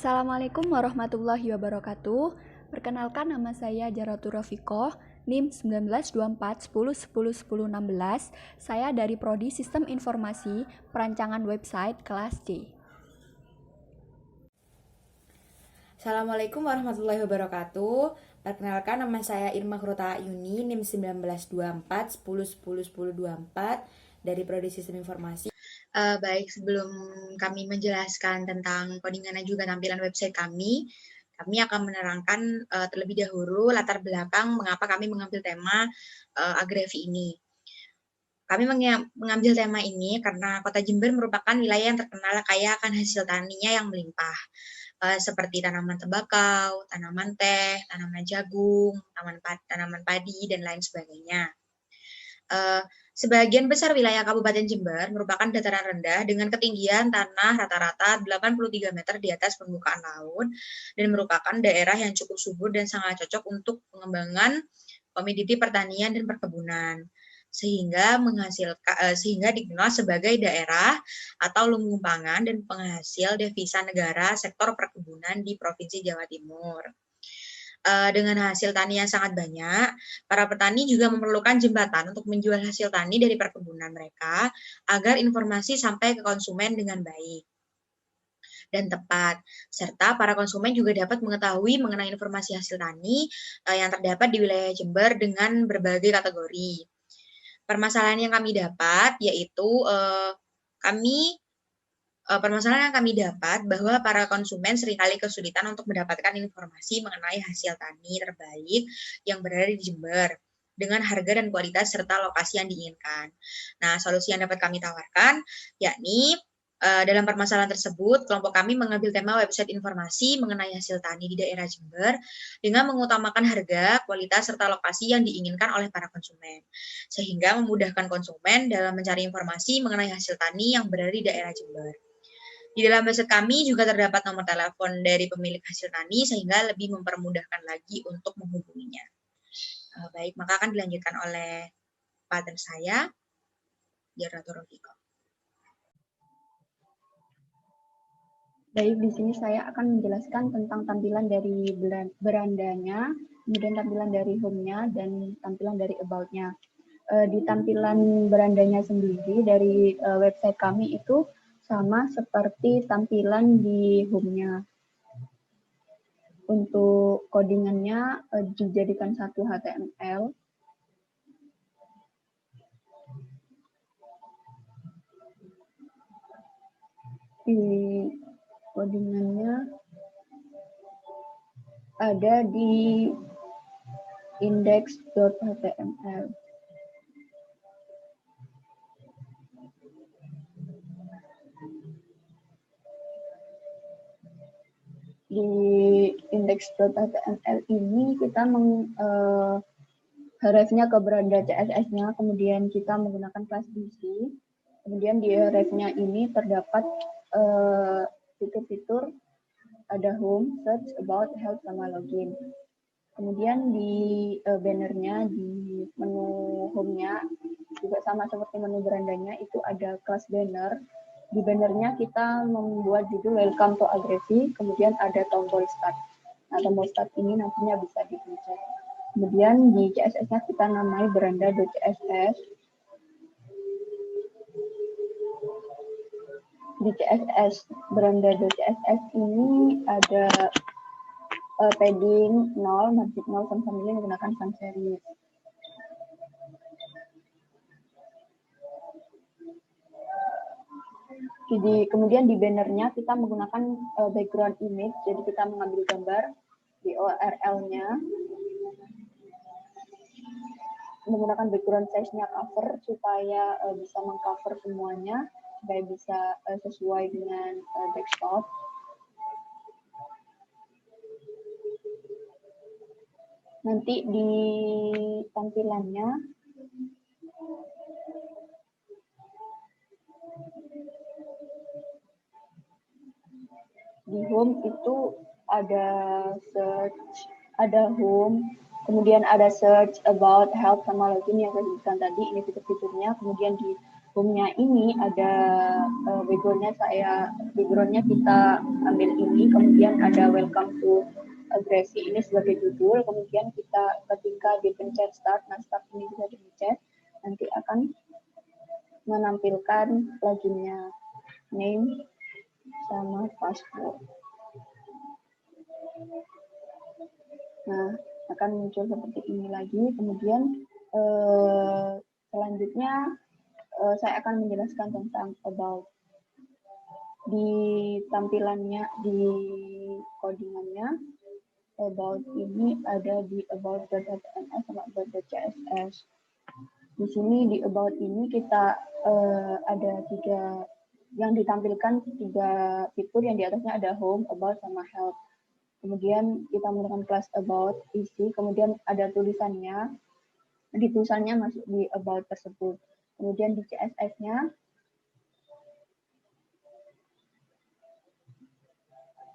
Assalamualaikum warahmatullahi wabarakatuh. Perkenalkan, nama saya Jaratul Rafikoh, NIM 192410101016. Saya dari Prodi Sistem Informasi Perancangan Website kelas C. Assalamualaikum warahmatullahi wabarakatuh. Perkenalkan, nama saya Irma Khrota Yuni, NIM 192410101024 dari Prodi Sistem Informasi. Baik, sebelum kami menjelaskan tentang codingan dan juga tampilan website kami akan menerangkan terlebih dahulu latar belakang mengapa kami mengambil tema Agrafi ini. Kami mengambil tema ini karena Kota Jember merupakan wilayah yang terkenal kaya akan hasil taninya yang melimpah, seperti tanaman tembakau, tanaman teh, tanaman jagung, tanaman padi, dan lain sebagainya. Sebagian besar wilayah Kabupaten Jember merupakan dataran rendah dengan ketinggian tanah rata-rata 83 meter di atas permukaan laut dan merupakan daerah yang cukup subur dan sangat cocok untuk pengembangan komoditi pertanian dan perkebunan, sehingga dikenal sebagai daerah atau lumbung pangan dan penghasil devisa negara sektor perkebunan di Provinsi Jawa Timur. Dengan hasil tani yang sangat banyak, para petani juga memerlukan jembatan untuk menjual hasil tani dari perkebunan mereka agar informasi sampai ke konsumen dengan baik dan tepat, serta para konsumen juga dapat mengetahui mengenai informasi hasil tani yang terdapat di wilayah Jember dengan berbagai kategori. Permasalahan yang kami dapat yaitu permasalahan yang kami dapat bahwa para konsumen seringkali kesulitan untuk mendapatkan informasi mengenai hasil tani terbaik yang berada di Jember dengan harga dan kualitas serta lokasi yang diinginkan. Nah, solusi yang dapat kami tawarkan yakni dalam permasalahan tersebut, kelompok kami mengambil tema website informasi mengenai hasil tani di daerah Jember dengan mengutamakan harga, kualitas, serta lokasi yang diinginkan oleh para konsumen, sehingga memudahkan konsumen dalam mencari informasi mengenai hasil tani yang berada di daerah Jember. Di dalam website kami juga terdapat nomor telepon dari pemilik hasil tani sehingga lebih mempermudahkan lagi untuk menghubunginya. Baik, maka akan dilanjutkan oleh partner saya, Jaratul Rafikoh. Baik, di sini saya akan menjelaskan tentang tampilan dari berandanya, kemudian tampilan dari home-nya, dan tampilan dari about-nya. Di tampilan berandanya sendiri dari website kami itu sama seperti tampilan di home-nya. Untuk codingannya dijadikan satu HTML. Di codingannya ada di index.html. Di index.html ini kita href-nya ke beranda CSS-nya, kemudian kita menggunakan kelas DC. Kemudian di href-nya ini terdapat fitur-fitur, ada home, search, about, help, sama login. Kemudian di bannernya, di menu home-nya, juga sama seperti menu berandanya, itu ada kelas banner. Di bannernya kita membuat judul Welcome to Agrafi, kemudian ada tombol start. Nah, tombol start ini nantinya bisa dipencet. Kemudian di CSS-nya kita namai beranda.css. Di CSS beranda.css ini ada padding 0, margin 0, sans family menggunakan sans serif. Jadi, kemudian di bannernya kita menggunakan background image, jadi kita mengambil gambar di URL-nya, menggunakan background size-nya cover supaya bisa mengcover semuanya, supaya bisa sesuai dengan desktop. Nanti di tampilannya di home itu ada search, ada home, kemudian ada search, about, help, sama login yang saya sebutkan tadi, ini fitur-fiturnya. Kemudian di home-nya ini ada background-nya kita ambil ini, kemudian ada welcome to Gracie ini sebagai judul, kemudian kita ketika dipencet start, nah start ini bisa dipencet, nanti akan menampilkan loginnya, name sama password. Nah, akan muncul seperti ini lagi. Kemudian selanjutnya saya akan menjelaskan tentang about. Di tampilannya, di codingannya, about ini ada di about.html sama about.css. Di sini di about ini kita ada yang ditampilkan tiga fitur, yang di atasnya ada home, about, sama help. Kemudian kita menggunakan kelas about, isi, kemudian ada tulisannya, di tulisannya masuk di about tersebut. Kemudian di CSS-nya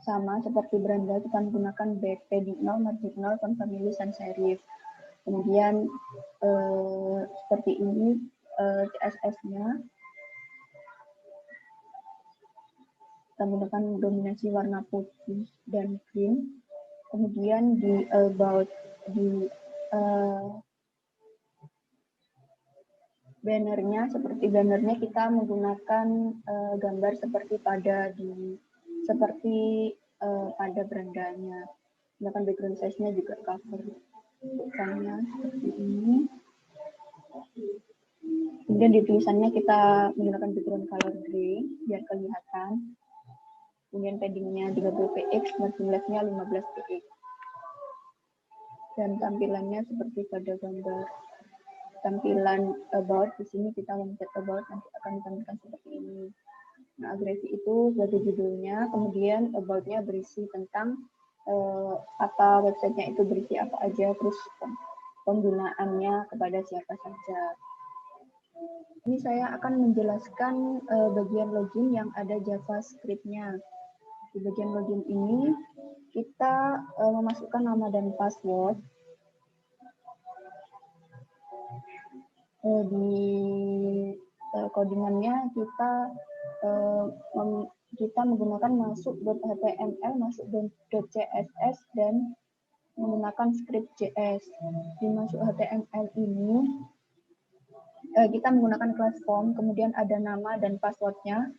sama seperti beranda, kita menggunakan padding 0, margin 0, font family, sans serif. Kemudian seperti ini CSS-nya. Kita menggunakan dominasi warna putih dan green. Kemudian di about, di bannernya, seperti bannernya kita menggunakan gambar seperti pada pada berandanya. Menggunakan background size-nya juga cover bukannya seperti ini. Kemudian di tulisannya kita menggunakan background color gray biar kelihatan. Kemudian paddingnya 30 px, margin left-nya 15 px. Dan tampilannya seperti pada gambar. Tampilan about, di sini kita mencet about, nanti akan ditampilkan seperti ini. Nah, agresi itu sebagai judulnya, kemudian about-nya berisi tentang apa websitenya itu berisi apa aja, terus penggunaannya kepada siapa saja. Ini saya akan menjelaskan bagian login yang ada JavaScript-nya. Di bagian login ini kita memasukkan nama dan password. Di codingannya kita menggunakan masuk.html, masuk.css, dan menggunakan script JS. Di masuk HTML ini kita menggunakan class form, kemudian ada nama dan passwordnya.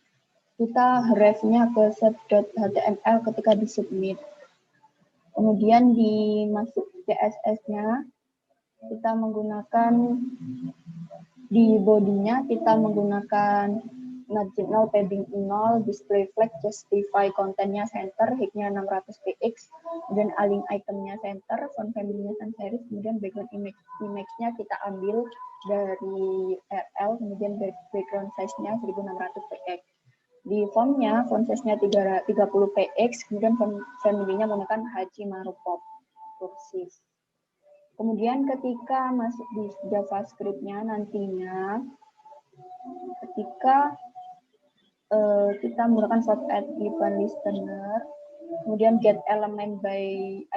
Kita ref-nya ke set.html ketika di submit. Kemudian di masuk CSS-nya kita menggunakan, di bodinya kita menggunakan margin 0, padding 0, display flag, justify kontennya center, height-nya 600 px, kemudian align itemnya center, font family-nya sans serif, kemudian background image-nya kita ambil dari RL, kemudian background size-nya 1600 px. Di font-nya, font size-nya 30 px, kemudian font family-nya menggunakan Hachimaru-pop kursiv. Kemudian ketika masuk di JavaScript-nya nantinya, ketika kita menggunakan sort at event listener, kemudian get element by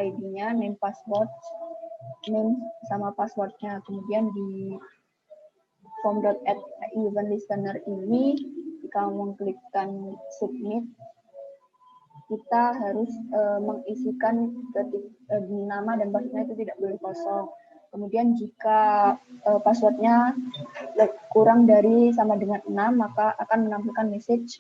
ID-nya, name password, name sama password-nya, kemudian di form.add event listener ini, jika mengklikkan submit, kita harus mengisikan nama dan passwordnya itu tidak boleh kosong. Kemudian jika passwordnya kurang dari sama dengan 6, maka akan menampilkan message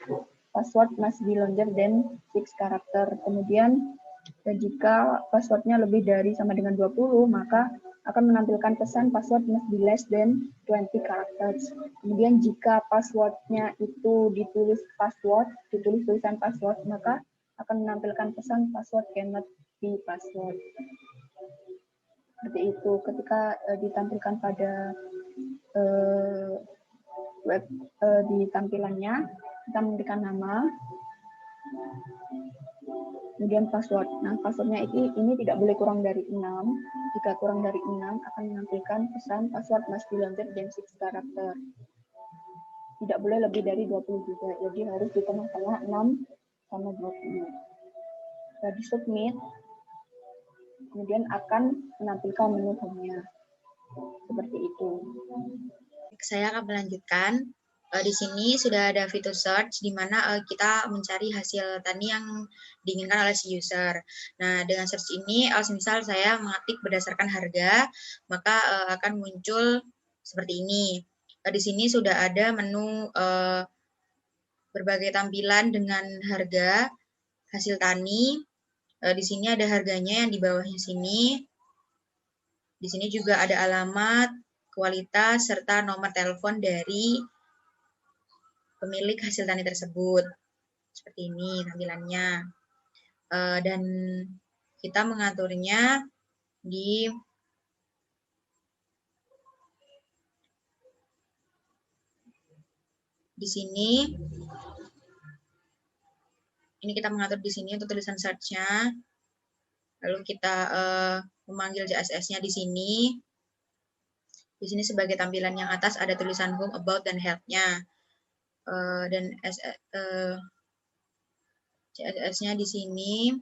password must be longer than 6 karakter. Kemudian jika passwordnya lebih dari sama dengan 20, maka akan menampilkan pesan password must be less than 20 characters. Kemudian jika passwordnya itu ditulis tulisan password, maka akan menampilkan pesan password cannot be password. Seperti itu. Ketika ditampilkan pada di tampilannya, kita memberikan nama, kemudian password. Nah, passwordnya ini tidak boleh kurang dari 6. Jika kurang dari 6, akan menampilkan pesan password must be longer than 6 karakter. Tidak boleh lebih dari 20 juga. Jadi harus di tengah-tengah 6 sama 20. Setelah di submit, kemudian akan menampilkan menu home-nya. Seperti itu. Saya akan melanjutkan. Di sini sudah ada fitur search di mana kita mencari hasil tani yang diinginkan oleh si user. Nah, dengan search ini, misal saya mengetik berdasarkan harga, maka akan muncul seperti ini. Di sini sudah ada menu berbagai tampilan dengan harga hasil tani. Di sini ada harganya yang di bawahnya sini. Di sini juga ada alamat, kualitas, serta nomor telepon dari pemilik hasil tani tersebut. Seperti ini tampilannya. Dan kita mengaturnya di sini. Ini kita mengatur di sini untuk tulisan search-nya. Lalu kita memanggil CSS-nya di sini. Di sini sebagai tampilan yang atas ada tulisan home, about, dan help-nya. Dan CSS-nya di sini.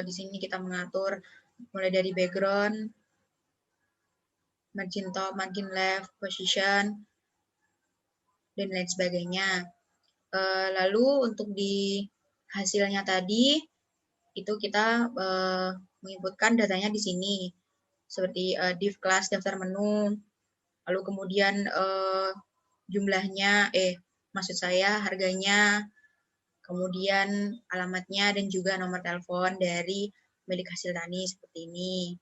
Di sini kita mengatur mulai dari background, margin top, margin left, position, dan lain sebagainya. Lalu untuk di hasilnya tadi, itu kita menginputkan datanya di sini, seperti div class, daftar menu, lalu kemudian jumlahnya, maksud saya harganya, kemudian alamatnya, dan juga nomor telepon dari milik hasil tani seperti ini.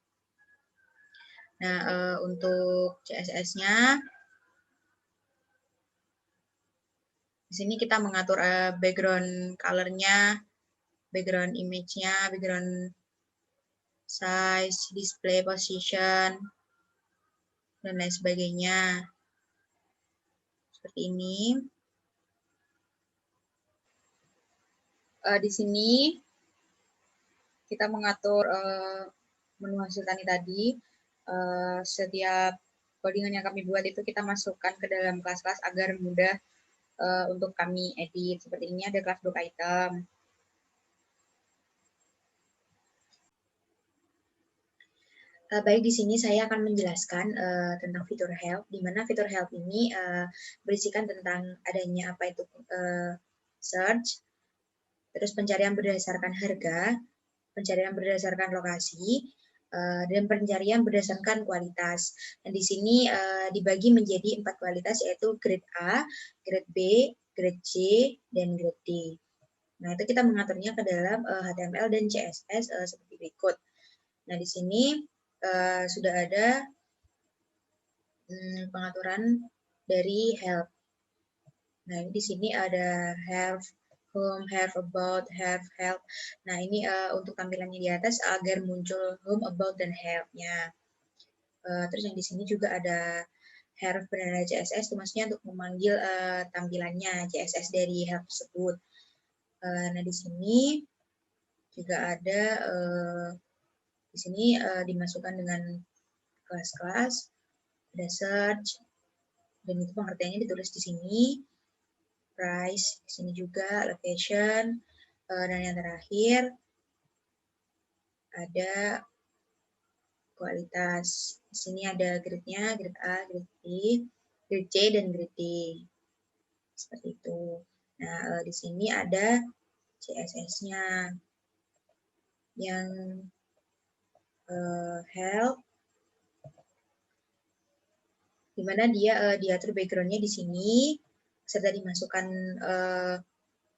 Nah, untuk CSS-nya, di sini kita mengatur background color-nya, background image-nya, background size, display position, dan lain sebagainya. Seperti ini. Di sini kita mengatur menu hasil tani tadi. Setiap codingan yang kami buat itu kita masukkan ke dalam kelas-kelas agar mudah untuk kami edit. Seperti ini ada kelas book item. Baik, di sini saya akan menjelaskan tentang fitur help, di mana fitur help ini berisikan tentang adanya apa itu search, terus pencarian berdasarkan harga, pencarian berdasarkan lokasi, dan pencarian berdasarkan kualitas. Dan di sini dibagi menjadi 4 kualitas, yaitu grade A, grade B, grade C, dan grade D. Nah, itu kita mengaturnya ke dalam HTML dan CSS seperti berikut. Nah, di sini sudah ada pengaturan dari help. Nah, di sini ada help, home, have, about, have, help. Nah, ini untuk tampilannya di atas agar muncul home, about, dan help-nya. Terus yang di sini juga ada have bernada CSS, itu maksudnya untuk memanggil tampilannya CSS dari help tersebut. Nah, di sini juga ada, di sini dimasukkan dengan kelas-kelas, ada search, dan itu pengertiannya ditulis di sini. Price, di sini juga location, dan yang terakhir ada kualitas. Di sini ada grade-nya, grade A, grade B, grade C, dan grade D. Seperti itu. Nah, di sini ada CSS-nya yang help, di mana dia diatur background-nya di sini, serta dimasukkan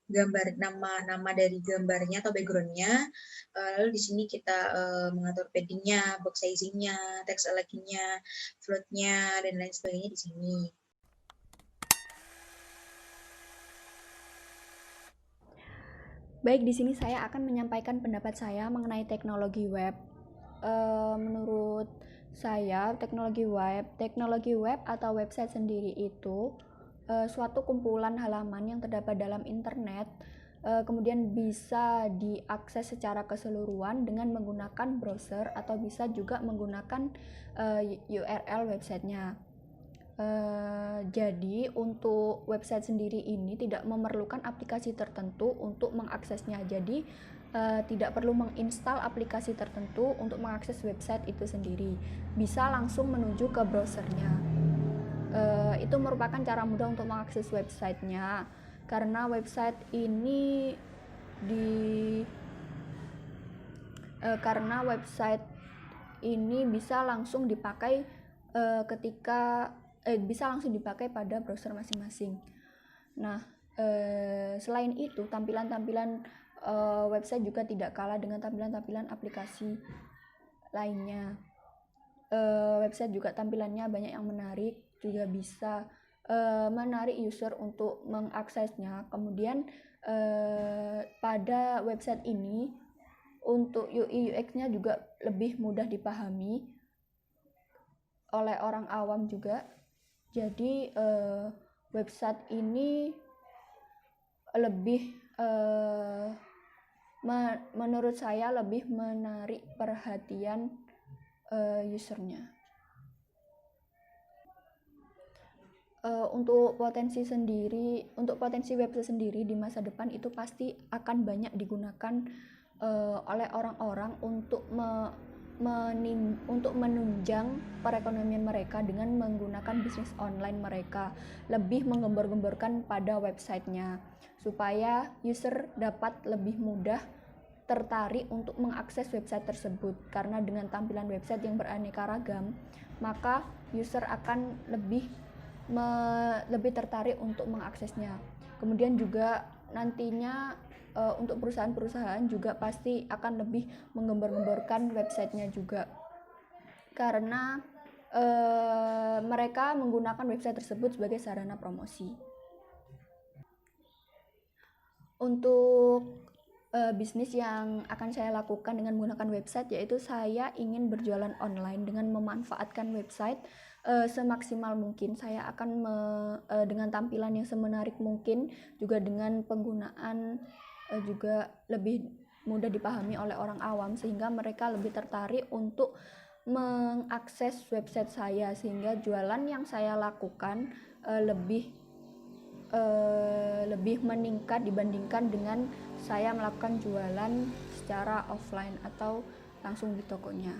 gambar nama dari gambarnya atau background-nya. Lalu di sini kita mengatur padding-nya, box sizing-nya, text align-nya, float-nya, dan lain sebagainya di sini. Baik, di sini saya akan menyampaikan pendapat saya mengenai teknologi web. Menurut saya, teknologi web atau website sendiri itu suatu kumpulan halaman yang terdapat dalam internet, kemudian bisa diakses secara keseluruhan dengan menggunakan browser atau bisa juga menggunakan URL websitenya. Jadi untuk website sendiri ini tidak memerlukan aplikasi tertentu untuk mengaksesnya. Jadi tidak perlu menginstal aplikasi tertentu untuk mengakses website itu sendiri. Bisa langsung menuju ke browsernya. Itu merupakan cara mudah untuk mengakses websitenya, karena website ini bisa langsung dipakai bisa langsung dipakai pada browser masing-masing. Nah, selain itu tampilan-tampilan website juga tidak kalah dengan tampilan-tampilan aplikasi lainnya. Website juga tampilannya banyak yang menarik, juga bisa menarik user untuk mengaksesnya. Kemudian pada website ini untuk UI UX-nya juga lebih mudah dipahami oleh orang awam juga. Jadi website ini lebih menurut saya lebih menarik perhatian usernya. Untuk potensi website sendiri di masa depan itu pasti akan banyak digunakan oleh orang-orang untuk menunjang perekonomian mereka dengan menggunakan bisnis online mereka, lebih menggembar-gemborkan pada websitenya supaya user dapat lebih mudah tertarik untuk mengakses website tersebut. Karena dengan tampilan website yang beraneka ragam, maka user akan lebih tertarik untuk mengaksesnya. Kemudian juga nantinya untuk perusahaan-perusahaan juga pasti akan lebih menggembar-gemborkan websitenya juga, karena mereka menggunakan website tersebut sebagai sarana promosi. Untuk bisnis yang akan saya lakukan dengan menggunakan website, yaitu saya ingin berjualan online dengan memanfaatkan website semaksimal mungkin. Saya akan dengan tampilan yang semenarik mungkin, juga dengan penggunaan juga lebih mudah dipahami oleh orang awam, sehingga mereka lebih tertarik untuk mengakses website saya, sehingga jualan yang saya lakukan lebih meningkat dibandingkan dengan saya melakukan jualan secara offline atau langsung di tokonya.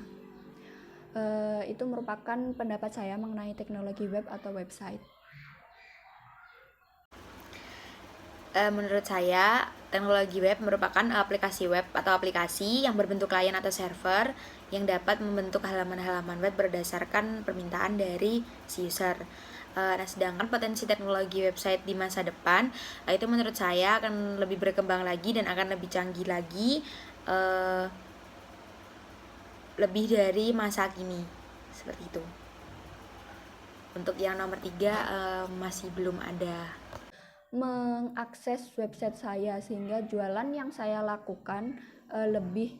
Itu merupakan pendapat saya mengenai teknologi web atau website. Menurut saya, teknologi web merupakan aplikasi web atau aplikasi yang berbentuk klien atau server yang dapat membentuk halaman-halaman web berdasarkan permintaan dari si user. Nah, sedangkan potensi teknologi website di masa depan itu menurut saya akan lebih berkembang lagi dan akan lebih canggih lagi, lebih dari masa kini, seperti itu. Untuk yang nomor 3 masih belum ada. Mengakses website saya, sehingga jualan yang saya lakukan lebih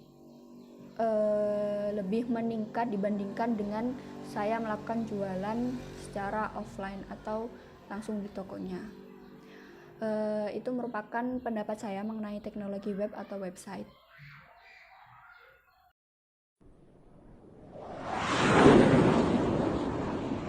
meningkat dibandingkan dengan saya melakukan jualan secara offline atau langsung di tokonya. Itu merupakan pendapat saya mengenai teknologi web atau website.